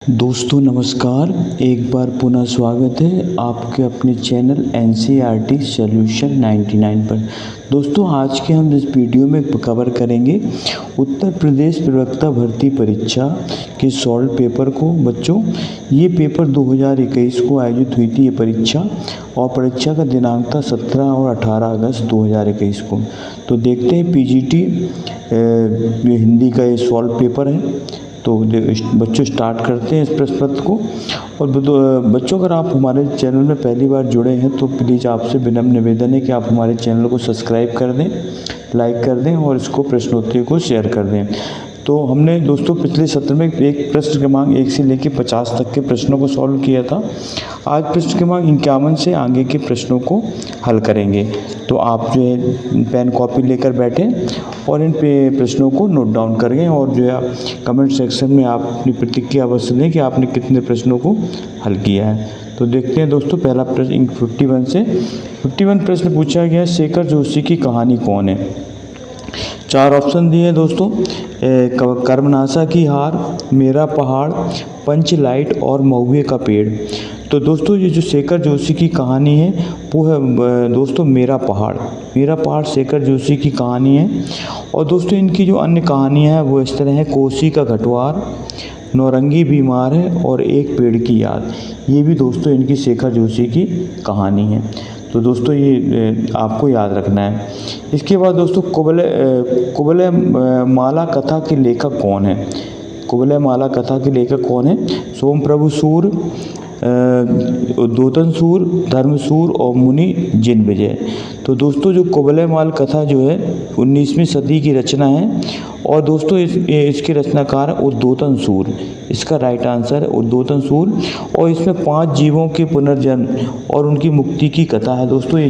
दोस्तों नमस्कार। एक बार पुनः स्वागत है आपके अपने चैनल NCERT सॉल्यूशन 99 पर। दोस्तों आज के हम इस वीडियो में कवर करेंगे उत्तर प्रदेश प्रवक्ता भर्ती परीक्षा के सॉल्व पेपर को। बच्चों ये पेपर 2021 को आयोजित हुई थी ये परीक्षा, और परीक्षा का दिनांक था 17 और 18 अगस्त 2021 को। तो देखते हैं PGT हिंदी का ये सॉल्व पेपर है। तो बच्चों स्टार्ट करते हैं इस प्रश्न पत्र को। और बच्चों अगर आप हमारे चैनल में पहली बार जुड़े हैं तो प्लीज़ आपसे विनम्र निवेदन है कि आप हमारे चैनल को सब्सक्राइब कर दें, लाइक कर दें और इसको प्रश्नोत्तरी को शेयर कर दें। तो हमने दोस्तों पिछले सत्र में एक प्रश्न क्रमांक 1 से लेकर 50 तक के प्रश्नों को सॉल्व किया था। आज प्रश्न क्रमांक 51 से आगे के प्रश्नों को हल करेंगे। तो आप जो है पेन कॉपी लेकर बैठें और इन प्रश्नों को नोट डाउन करें, और जो है कमेंट सेक्शन में आप अपनी प्रतिक्रिया अवश्य दें कि आपने कितने प्रश्नों को हल किया है। तो देखते हैं दोस्तों पहला प्रश्न 51 प्रश्न पूछा गया है, शेखर जोशी की कहानी कौन है। 4 ऑप्शन दिए हैं दोस्तों, कर्मनाशा की हार, मेरा पहाड़, पंच लाइट और महुए का पेड़। तो दोस्तों ये जो शेखर जोशी की कहानी है वो है दोस्तों मेरा पहाड़ शेखर जोशी की कहानी है। और दोस्तों इनकी जो अन्य कहानियाँ हैं वो इस तरह है, कोसी का घटवार, नौरंगी बीमार है और एक पेड़ की याद। ये भी दोस्तों इनकी शेखर जोशी की कहानी है। तो दोस्तों ये आपको याद रखना है। इसके बाद दोस्तों कुबलय माला कथा के लेखक कौन है। कुबलय माला कथा के लेखक कौन है। सोमप्रभु सूर, दोतनसूर, धर्मसूर और मुनि जिनविजय। तो दोस्तों जो कुबलय माल कथा जो है 19वीं सदी की रचना है, और दोस्तों इसके रचनाकार है उद्योतनसूर। इसका राइट आंसर है उद्योतनसूर। और इसमें 5 जीवों के पुनर्जन्म और उनकी मुक्ति की कथा है। दोस्तों ये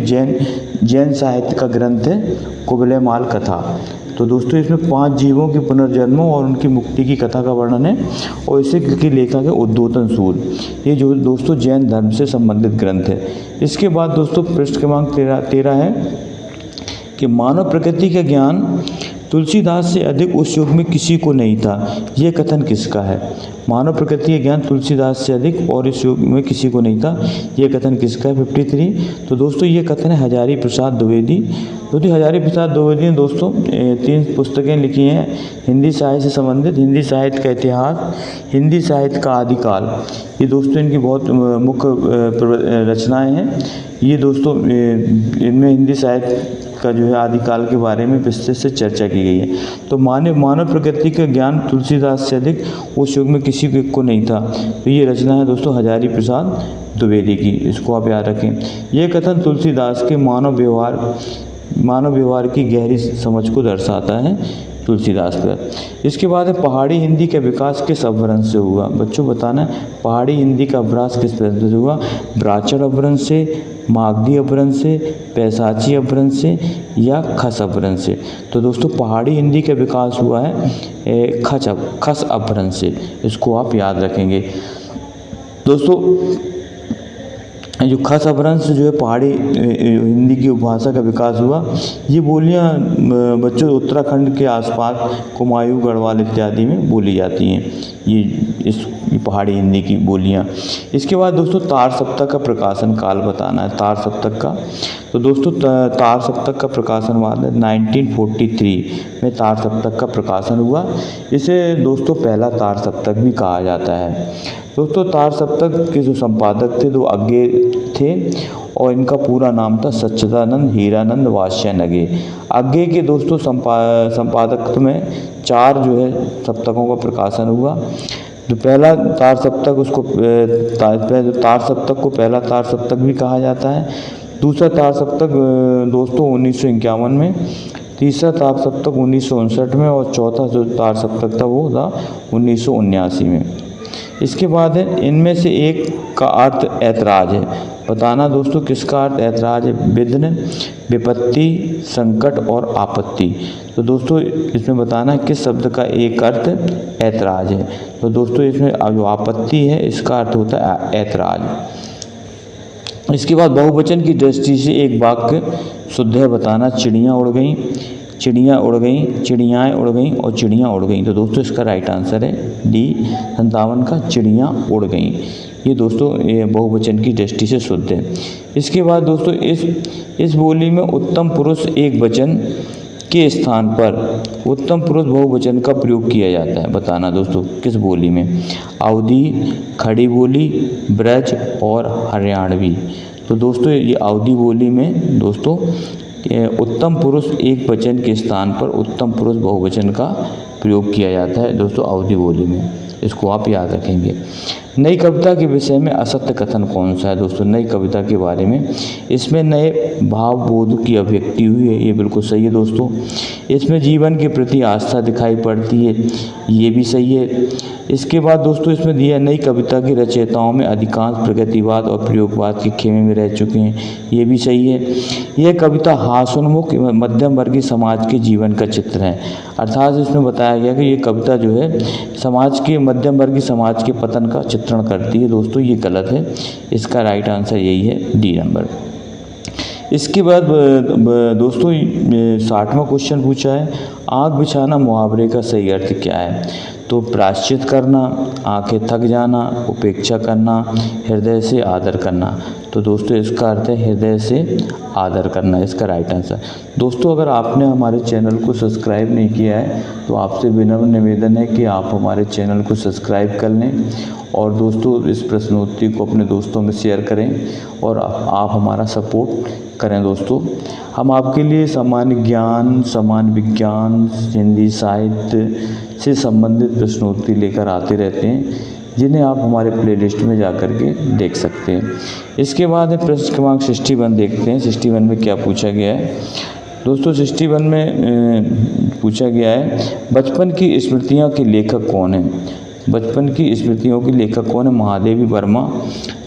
जैन साहित्य का ग्रंथ है कुबलय माल कथा। तो दोस्तों इसमें 5 जीवों के पुनर्जन्मों और उनकी मुक्ति की कथा का वर्णन है, और इसे की लेखक है उद्योतनसूर। ये जो दोस्तों जैन धर्म से संबंधित ग्रंथ है। इसके बाद दोस्तों प्रश्न क्रमांक 13 है कि मानव प्रकृति का ज्ञान तुलसीदास से अधिक उस युग में किसी को नहीं था। यह कथन किसका है। मानव प्रकृति का ज्ञान तुलसीदास से अधिक और इस युग में किसी को नहीं था, यह कथन किसका है। 53। तो दोस्तों ये कथन है हजारी प्रसाद द्विवेदी। क्योंकि हजारी प्रसाद द्विवेदी ने दोस्तों 3 पुस्तकें लिखी हैं हिंदी साहित्य से संबंधित, हिंदी साहित्य का इतिहास, हिंदी साहित्य का आदिकाल। ये दोस्तों इनकी बहुत मुख्य रचनाएं हैं। ये दोस्तों इनमें हिंदी साहित्य का जो है आदिकाल के बारे में विस्तृत से चर्चा की गई है। तो मानव प्रकृति का ज्ञान तुलसीदास से अधिक उस युग में किसी को नहीं था। तो ये रचना है दोस्तों हजारी प्रसाद द्विवेदी की, इसको आप याद रखें। ये कथन तुलसीदास के मानव व्यवहार की गहरी समझ को दर्शाता है तुलसीदास पर। इसके बाद है पहाड़ी हिंदी का विकास किस अपभ्रंश से हुआ। बच्चों बताना है पहाड़ी हिंदी का विकास किस अपभ्रंश से हुआ। ब्राह्मण अपभ्रंश से, मागधी अपभ्रंश से, पैसाची अपभ्रंश से या खस अपभ्रंश से। तो दोस्तों पहाड़ी हिंदी का विकास हुआ है खस अपभ्रंश से, इसको आप याद रखेंगे। दोस्तों जो खस अपभ्रंश जो है पहाड़ी हिंदी की उपभाषा का विकास हुआ। ये बोलियां बच्चों उत्तराखंड के आसपास कुमायूं, गढ़वाल इत्यादि में बोली जाती हैं ये पहाड़ी हिंदी की बोलियां। इसके बाद दोस्तों तार सप्तक का प्रकाशन काल बताना है। तार सप्तक का, तो दोस्तों तार सप्तक का प्रकाशन हुआ 1943 में तार सप्तक का प्रकाशन हुआ। इसे दोस्तों पहला तार सप्तक भी कहा जाता है। दोस्तों तार सप्तक के जो संपादक थे 2 अज्ञे थे, और इनका पूरा नाम था सच्चिदानंद हीरानंद वात्स्यायन। अज्ञे के दोस्तों संपादक में 4 जो है सप्तकों का प्रकाशन हुआ। जो पहला तार सप्तक उसको तार सप्तक को पहला तार सप्तक भी कहा जाता है। दूसरा तार सप्तक दोस्तों 1951 में, तीसरा तार सप्तक 1959 में, और चौथा जो तार सप्तक था वो था 1979 में। इसके बाद है इनमें से एक का अर्थ ऐतराज है। बताना दोस्तों किसका अर्थ ऐतराज है। विघ्न, विपत्ति, संकट और आपत्ति। तो दोस्तों इसमें बताना है किस शब्द का एक अर्थ ऐतराज है। तो दोस्तों इसमें जो आपत्ति है इसका अर्थ होता है ऐतराज। इसके बाद बहुवचन की दृष्टि से एक वाक्य शुद्ध है। बताना चिड़ियाँ उड़ गईं, चिड़िया उड़ गई, चिड़ियाएँ उड़ गईं और चिड़ियाँ उड़ गईं। तो दोस्तों इसका राइट आंसर है डी 57 का चिड़ियाँ उड़ गईं। ये दोस्तों ये बहुवचन की दृष्टि से शुद्ध है। इसके बाद दोस्तों इस बोली में उत्तम पुरुष एक वचन के स्थान पर उत्तम पुरुष बहुवचन का प्रयोग किया जाता है। बताना दोस्तों किस बोली में? अवधी, खड़ी बोली, ब्रज और हरियाणवी। तो दोस्तों ये अवधी बोली में दोस्तों उत्तम पुरुष एक वचन के स्थान पर उत्तम पुरुष बहुवचन का प्रयोग किया जाता है दोस्तों अवधी बोली में। इसको आप याद रखेंगे। नई कविता के विषय में असत्य कथन कौन सा है दोस्तों? नई कविता के बारे में इसमें नए भाव बोध की अभिव्यक्ति हुई है, ये बिल्कुल सही है दोस्तों। इसमें जीवन के प्रति आस्था दिखाई पड़ती है, ये भी सही है। इसके बाद दोस्तों इसमें दिया नई कविता की रचयिताओं में अधिकांश प्रगतिवाद और प्रयोगवाद के खेमे में रह चुके हैं, ये भी सही है। यह कविता हास्योन्मुख मध्यम वर्गीय समाज के जीवन का चित्र है। अर्थात इसमें बताया गया कि ये कविता जो है समाज के मध्यम वर्गीय समाज के पतन का चित्रण करती है। दोस्तों ये गलत है, इसका राइट आंसर यही है डी नंबर। इसके बाद दोस्तों 60वां क्वेश्चन पूछा है, आँख बिछाना मुहावरे का सही अर्थ क्या है? तो प्रायश्चित करना, आंखें थक जाना, उपेक्षा करना, हृदय से आदर करना। तो दोस्तों इसका अर्थ है हृदय से आदर करना, इसका राइट आंसर। दोस्तों अगर आपने हमारे चैनल को सब्सक्राइब नहीं किया है तो आपसे विनम्र निवेदन है कि आप हमारे चैनल को सब्सक्राइब कर लें और दोस्तों इस प्रश्नोत्तरी को अपने दोस्तों में शेयर करें और आप हमारा सपोर्ट करें। दोस्तों हम आपके लिए सामान्य ज्ञान, सामान्य विज्ञान, हिंदी साहित्य से संबंधित प्रश्नोत्तरी लेकर आते रहते हैं, जिन्हें आप हमारे प्लेलिस्ट में जाकर के देख सकते हैं। इसके बाद है प्रश्न क्रमांक 61 देखते हैं। 61 में क्या पूछा गया है दोस्तों? 61 में पूछा गया है बचपन की स्मृतियों के लेखक कौन है? बचपन की स्मृतियों के लेखक कौन है? महादेवी वर्मा,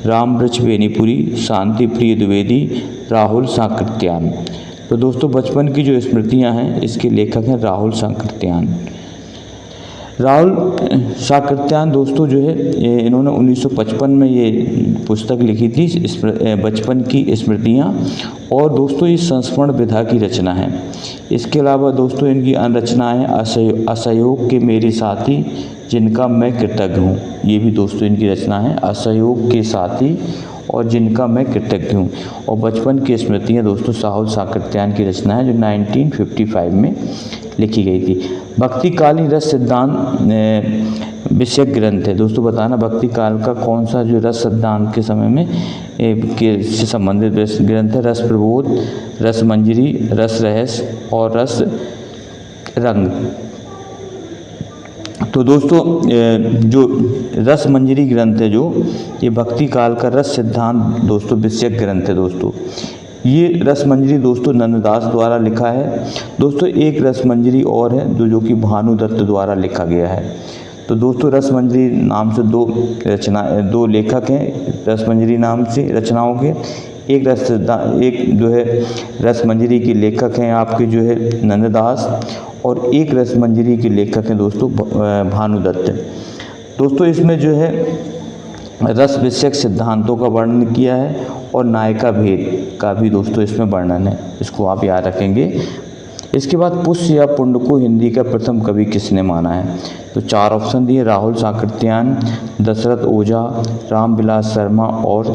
रामवृक्ष बेनीपुरी, शांति प्रिय द्विवेदी, राहुल सांकृत्यायन। तो दोस्तों बचपन की जो स्मृतियां हैं इसके लेखक हैं राहुल सांकृत्यायन। राहुल सांकृत्यायन दोस्तों जो है इन्होंने 1955 में ये पुस्तक लिखी थी बचपन की स्मृतियाँ, और दोस्तों ये संस्मरण विधा की रचना है। इसके अलावा दोस्तों इनकी अन्य रचनाएँ असहयोग के मेरे साथी जिनका मैं कृतज्ञ हूँ, ये भी दोस्तों इनकी रचना है, असहयोग के साथी और जिनका मैं कृतज्ञ हूँ। और बचपन की स्मृतियाँ दोस्तों राहुल सांकृत्यायन की रचना है जो 1955 में लिखी गई थी। भक्तिकालीन रस सिद्धांत विषयक ग्रंथ है। दोस्तों बताना भक्ति काल का कौन सा जो रस सिद्धांत के समय में के से संबंधित ग्रंथ है? रस प्रबोध, रस मंजरी, रस रहस्य और रस रंग। तो दोस्तों जो रस मंजरी ग्रंथ है जो ये भक्ति काल का रस सिद्धांत दोस्तों विषयक ग्रंथ है। दोस्तों ये रस मंजरी दोस्तों नंददास द्वारा लिखा है। दोस्तों एक रस मंजरी और है जो कि भानुदत्त द्वारा लिखा गया है। तो दोस्तों रस मंजरी नाम से दो लेखक हैं रस मंजरी नाम से रचनाओं के। एक जो है रस मंजरी के लेखक हैं आपके जो है नंददास, और एक रस मंजरी के लेखक हैं दोस्तों भानुदत्त। दोस्तों इसमें जो है रस विषयक सिद्धांतों का वर्णन किया है और नायिका भेद का भी दोस्तों इसमें वर्णन है, इसको आप याद रखेंगे। इसके बाद पुष्य या पुंड को हिंदी का प्रथम कवि किसने माना है? तो 4 ऑप्शन दिए, राहुल सांकृत्यायन, दशरथ ओझा, रामविलास शर्मा और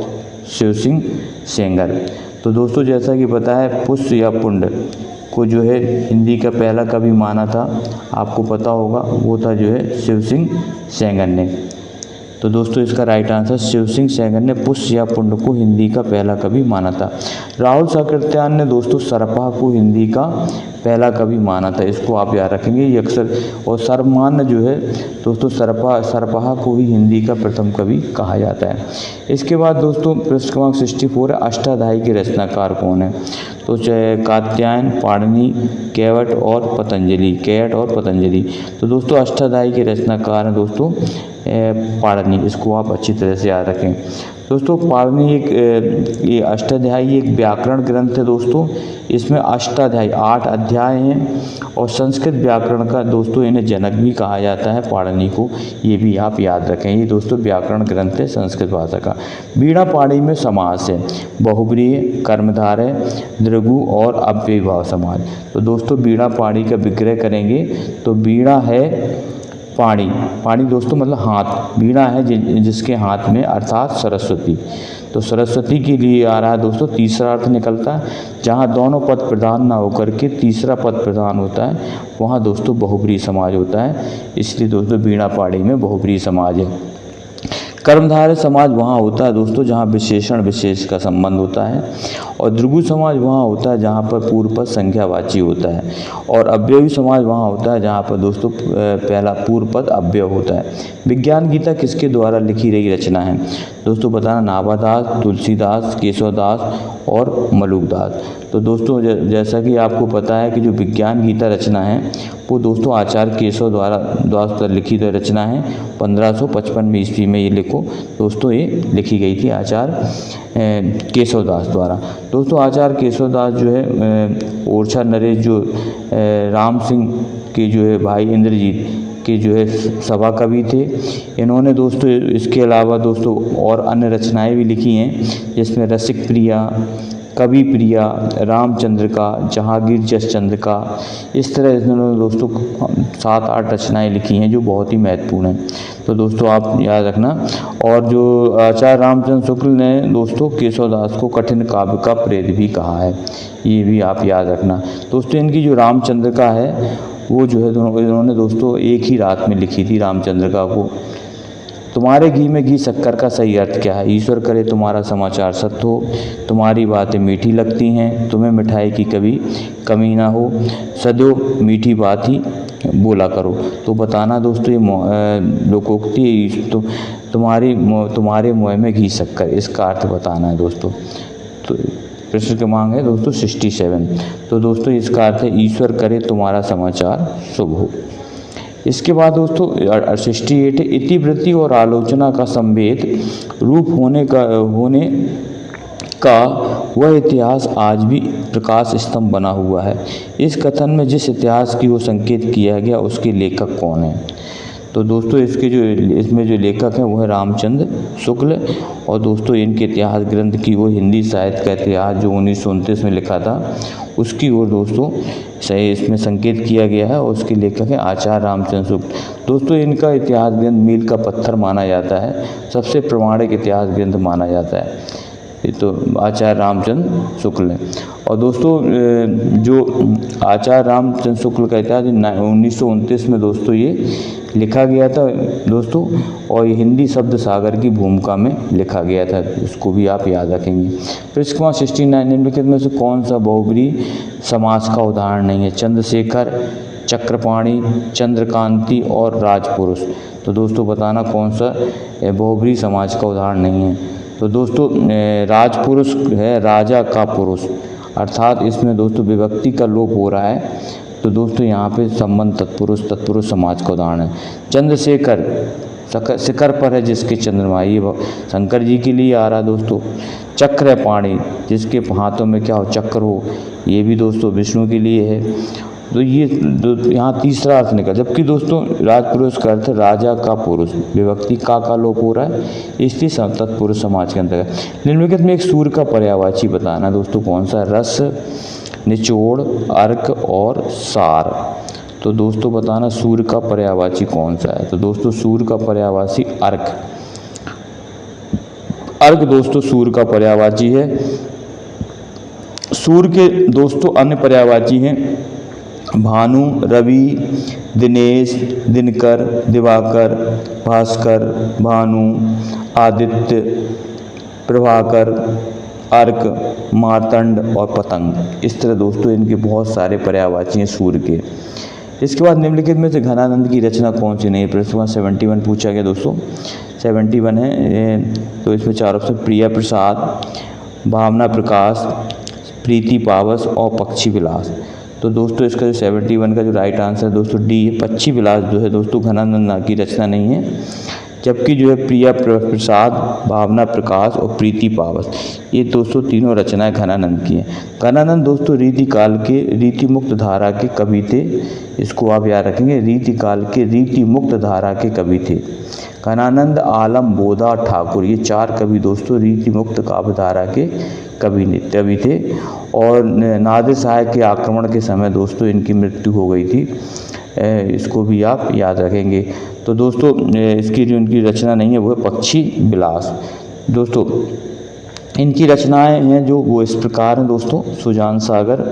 शिव सिंह सेंगर। तो दोस्तों जैसा कि पता है पुष्य या पुंड को जो है हिंदी का पहला कवि माना था, आपको पता होगा, वो था जो है शिव सिंह सेंगर ने। तो दोस्तों इसका राइट आंसर शिव सिंह सेंगर ने पुष्य या पुंड को हिंदी का पहला कवि माना था। राहुल सांकृत्यायन ने दोस्तों सरपा को हिंदी का पहला कवि माना था, इसको आप याद रखेंगे ये अक्सर। और सर्वमान्य जो है दोस्तों सरपा को ही हिंदी का प्रथम कवि कहा जाता है। इसके बाद दोस्तों प्रश्न क्रमांक 64 है अष्टाध्यायी के रचनाकार कौन है? तो कात्यायन, पाणिनि, कैवट और पतंजलि। तो दोस्तों अष्टाध्यायी के रचनाकार हैं दोस्तों पाणिनि, इसको आप अच्छी तरह से याद रखें। दोस्तों पाणिनि ये अष्टाध्यायी एक व्याकरण ग्रंथ है दोस्तों। इसमें अष्टाध्यायी 8 अध्याय हैं और संस्कृत व्याकरण का दोस्तों इन्हें जनक भी कहा जाता है पाणिनि को, ये भी आप याद रखें। ये दोस्तों व्याकरण ग्रंथ है संस्कृत भाषा का। वीणा पाणि में समास है बहुब्रीहि, कर्मधारय, दृगु और अव्ययीभाव समास। तो दोस्तों वीणा पाणि का विग्रह करेंगे तो वीणा है पाणी, पाणी दोस्तों मतलब हाथ, वीणा है जिसके हाथ में अर्थात सरस्वती। तो सरस्वती के लिए आ रहा है दोस्तों तीसरा अर्थ निकलता है। जहाँ दोनों पद प्रधान ना होकर के तीसरा पद प्रधान होता है वहाँ दोस्तों बहुब्रीहि समाज होता है, इसलिए दोस्तों वीणा पाणी में बहुब्रीहि समाज है। कर्मधारय समाज वहाँ होता है दोस्तों जहाँ विशेषण विशेष का संबंध होता है, और द्विगु समाज वहाँ होता है जहाँ पर पूर्व पद संख्यावाची होता है, और अव्ययी समाज वहाँ होता है जहाँ पर दोस्तों पहला पूर्व पद अव्यय होता है। विज्ञान गीता किसके द्वारा लिखी गई रचना है? दोस्तों बताना, नाभादास, तुलसीदास, केशवदास और मलुकदास। तो दोस्तों जैसा कि आपको पता है कि जो विज्ञान गीता रचना है वो दोस्तों आचार्य केशव द्वारा लिखित रचना है। 1555 ईस्वी में ये लिखो दोस्तों, ये लिखी गई थी आचार्य केशवदास द्वारा। दोस्तों आचार्य केशवदास जो है ओरछा नरेश जो राम सिंह के जो है भाई इंद्रजीत के जो है सभा कवि थे। इन्होंने दोस्तों इसके अलावा दोस्तों और अन्य रचनाएं भी लिखी हैं, जिसमें रसिक प्रिया, कवि प्रिया, रामचंद्र का, जहांगीर जसचंद्र का, इस तरह इन्होंने दोस्तों 7-8 रचनाएं लिखी हैं जो बहुत ही महत्वपूर्ण हैं। तो दोस्तों आप याद रखना। और जो आचार्य रामचंद्र शुक्ल ने दोस्तों केशवदास को कठिन काव्य का प्रेत भी कहा है, ये भी आप याद रखना। दोस्तों इनकी जो रामचंद्र का है वो जो है इन्होंने दोस्तों एक ही रात में लिखी थी रामचंद्र का को। तुम्हारे घी में घी शक्कर का सही अर्थ क्या है? ईश्वर करे तुम्हारा समाचार सत्य हो, तुम्हारी बातें मीठी लगती हैं, तुम्हें मिठाई की कभी कमी ना हो, सदैव मीठी बात ही बोला करो। तो बताना दोस्तों ये लोकोक्ति तो तुम्हारे मुँह में घी शक्कर, इसका अर्थ बताना है दोस्तों। तो प्रश्न क्रमांक है दोस्तों 67। तो दोस्तों इसका अर्थ है ईश्वर करे तुम्हारा समाचार शुभ हो। इसके बाद दोस्तों 68 है इतिवृत्ति और आलोचना का संवेद रूप होने का वह इतिहास आज भी प्रकाश स्तंभ बना हुआ है। इस कथन में जिस इतिहास की वो संकेत किया गया उसके लेखक कौन है? तो दोस्तों इसमें जो लेखक हैं वो है रामचंद्र शुक्ल, और दोस्तों इनके इतिहास ग्रंथ की वो हिंदी साहित्य का इतिहास जो 1929 में लिखा था उसकी ओर दोस्तों सही इसमें संकेत किया गया है, और उसके लेखक हैं आचार्य रामचंद्र शुक्ल। दोस्तों इनका इतिहास ग्रंथ मील का पत्थर माना जाता है, सबसे प्रामाणिक इतिहास ग्रंथ माना जाता है, ये तो आचार्य रामचंद्र शुक्ल है। और दोस्तों जो आचार्य रामचंद्र शुक्ल का इतिहास 1929 में दोस्तों ये लिखा गया था दोस्तों, और ये हिंदी शब्द सागर की भूमिका में लिखा गया था, इसको भी आप याद रखेंगे। प्रश्न क्रमांक 69 निम्नलिखित में से कौन सा बहुब्रीहि समास का उदाहरण नहीं है? चंद्रशेखर, चक्रपाणि, चंद्रकांति और राजपुरुष। तो दोस्तों बताना कौन सा बहुब्रीहि समाज का उदाहरण नहीं है? तो दोस्तों राजपुरुष है राजा का पुरुष, अर्थात इसमें दोस्तों विभक्ति का लोप हो रहा है। तो दोस्तों यहाँ पे संबंध तत्पुरुष समाज का उदाहरण है। चंद्रशेखर शिखर पर है जिसके चंद्रमा, ये शंकर जी के लिए आ रहा है दोस्तों। चक्रपाणि जिसके हाथों में क्या हो चक्र हो, ये भी दोस्तों विष्णु के लिए है। तो ये यहाँ तीसरा अर्थ निकला। जबकि दोस्तों राजपुरुष का अर्थ राजा का पुरुष, विभक्ति का लोप हो रहा है, इसलिए तत्पुरुष समाज के अंतर्गत। निम्नलिखित में एक सूर्य का पर्यायवाची बताना दोस्तों कौन सा? रस, निचोड़, अर्क और सार। तो दोस्तों बताना सूर्य का पर्यायवाची कौन सा है? तो दोस्तों सूर्य का पर्यायवाची अर्क। अर्क दोस्तों सूर्य का पर्यायवाची है। सूर्य के दोस्तों अन्य पर्यायवाची हैं भानु, रवि, दिनेश, दिनकर, दिवाकर, भास्कर, भानु, आदित्य, प्रभाकर, अर्क, मार्तंड और पतंग। इस तरह दोस्तों इनके बहुत सारे पर्यायवाची हैं सूर्य के। इसके बाद निम्नलिखित में से घनानंद की रचना कौन सी नहीं? प्रश्न 71 पूछा गया दोस्तों, 71 है। तो इसमें 4 ऑप्शन प्रिया प्रसाद, भावना प्रकाश, प्रीति पावस और पक्षी विलास। तो दोस्तों इसका जो 71 का जो राइट आंसर है दोस्तों डी है, पक्षी विलास जो है दोस्तों घनानंद की रचना नहीं है। जबकि जो है प्रिया प्रसाद, भावना प्रकाश और प्रीति पावस, ये दोस्तों तीनों रचनाएं घनानंद की हैं। घनानंद दोस्तों रीति काल के रीति मुक्त धारा के कवि थे, इसको आप याद रखेंगे, रीति काल के रीति मुक्त धारा के कवि थे। घनानंद, आलम, बोधा, ठाकुर, ये 4 कवि दोस्तों रीति मुक्त काव्य धारा के कवि थे। और नादिर शाह के आक्रमण के समय दोस्तों इनकी मृत्यु हो गई थी, इसको भी आप याद रखेंगे। तो दोस्तों इसकी जो इनकी रचना नहीं है वो है पक्षी विलास। दोस्तों इनकी रचनाएं हैं जो वो इस प्रकार हैं दोस्तों, सुजान सागर,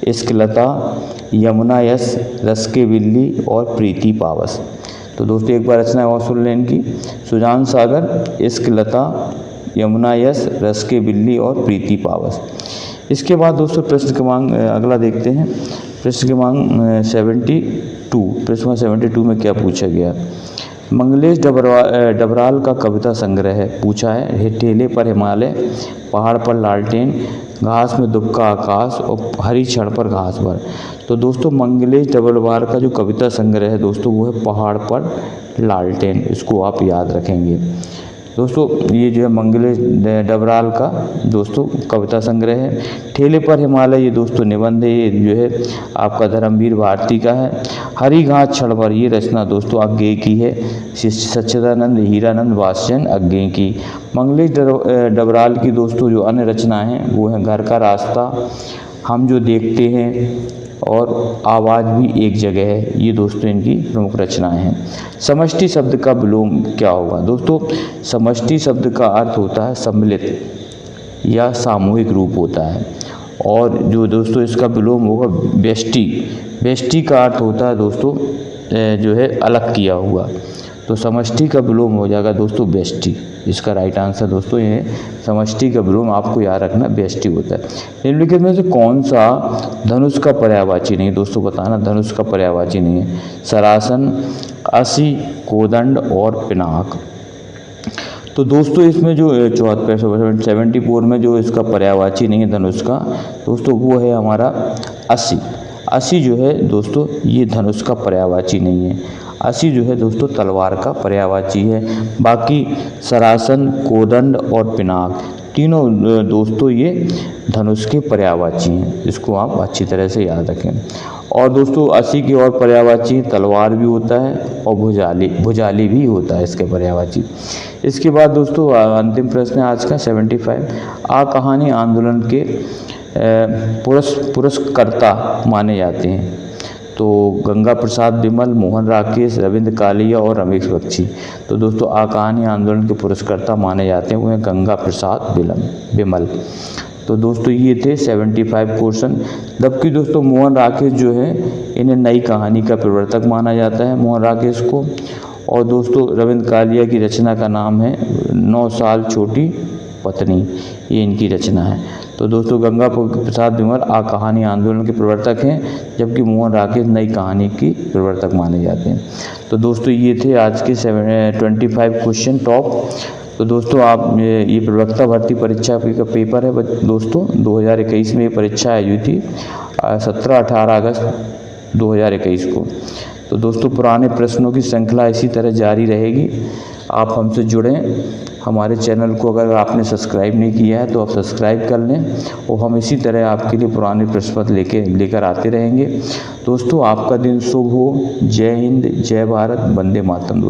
इश्कलता, यमुना यस, रस के बिल्ली और प्रीति पावस। तो दोस्तों एक बार रचना और सुन लें इनकी, सुजान सागर, इश्कलता, यमुना यस, रस के बिल्ली और प्रीति पावस। इसके बाद दोस्तों प्रश्न क्रमांक अगला देखते हैं, प्रश्न क्रमांक 72। प्रश्न 72 में क्या पूछा गया? मंगलेश डबराल का कविता संग्रह है, पूछा है ठेले पर हिमालय, पहाड़ पर लालटेन, घास में दुबका आकाश और हरी छड़ पर घास भर। तो दोस्तों मंगलेश डबराल का जो कविता संग्रह है दोस्तों वो है पहाड़ पर लालटेन, इसको आप याद रखेंगे। दोस्तों ये जो है मंगलेश डबराल का दोस्तों कविता संग्रह है। ठेले पर हिमालय ये दोस्तों निबंध है, ये जो है आपका धर्मवीर भारती का है। हरी घास छड़ पर ये रचना दोस्तों अज्ञेय की है, सच्चिदानंद हीरानंद वात्स्यन अज्ञेय की। मंगलेश डबराल की दोस्तों जो अन्य रचनाएं हैं वो हैं घर का रास्ता, हम जो देखते हैं और आवाज़ भी एक जगह है, ये दोस्तों इनकी प्रमुख रचनाएं हैं। समष्टि शब्द का विलोम क्या होगा? दोस्तों समष्टि शब्द का अर्थ होता है सम्मिलित या सामूहिक रूप होता है, और जो दोस्तों इसका विलोम होगा व्यष्टि। व्यष्टि का अर्थ होता है दोस्तों जो है अलग किया हुआ, तो समष्टि का विलोम हो जाएगा दोस्तों व्यष्टि। इसका राइट आंसर दोस्तों ये है, समष्टि का विलोम आपको याद रखना व्यष्टि होता है। निम्नलिखित में से कौन सा धनुष का पर्यायवाची नहीं? दोस्तों बताना धनुष का पर्यायवाची नहीं है। सरासन, असी, कोदंड और पिनाक। तो दोस्तों इसमें जो 74 में जो इसका पर्यायवाची नहीं है धनुष का दोस्तों वो है हमारा असी। असी जो है दोस्तों ये धनुष का पर्यायवाची नहीं है। असी जो है दोस्तों तलवार का पर्यायवाची है। बाकी सरासन, कोदंड और पिनाक तीनों दोस्तों ये धनुष के पर्यायवाची हैं, इसको आप अच्छी तरह से याद रखें। और दोस्तों असी के और पर्यायवाची तलवार भी होता है और भुजाली भी होता है इसके पर्यायवाची। इसके बाद दोस्तों अंतिम प्रश्न है आज का 75। आ कहानी आंदोलन के पुरस्कर्ता माने जाते हैं? तो गंगा प्रसाद बिमल, मोहन राकेश, रविंद्र कालिया और रमेश बख्शी। तो दोस्तों आ कहानी आंदोलन के पुरस्कर्ता माने जाते हैं वो हैं गंगा प्रसाद बिमल। तो दोस्तों ये थे 75 क्वेश्चन। जबकि दोस्तों मोहन राकेश जो है इन्हें नई कहानी का प्रवर्तक माना जाता है, मोहन राकेश को। और दोस्तों रविंद्र कालिया की रचना का नाम है 9 साल छोटी पत्नी, ये इनकी रचना है। तो दोस्तों गंगा प्रसाद बिमल आ कहानी आंदोलन के प्रवर्तक हैं, जबकि मोहन राकेश नई कहानी की प्रवर्तक माने जाते हैं। तो दोस्तों ये थे आज के 25 क्वेश्चन टॉप। तो दोस्तों आप ये प्रवक्ता भर्ती परीक्षा का पेपर है दोस्तों 2021 में ये परीक्षा आई हुई थी 17-18 अगस्त 2021 को। तो दोस्तों पुराने प्रश्नों की श्रृंखला इसी तरह जारी रहेगी, आप हमसे जुड़ें। हमारे चैनल को अगर आपने सब्सक्राइब नहीं किया है तो आप सब्सक्राइब कर लें, और हम इसी तरह आपके लिए पुराने प्रश्न पत्र लेकर आते रहेंगे। दोस्तों आपका दिन शुभ हो। जय हिंद, जय भारत, वंदे मातरम।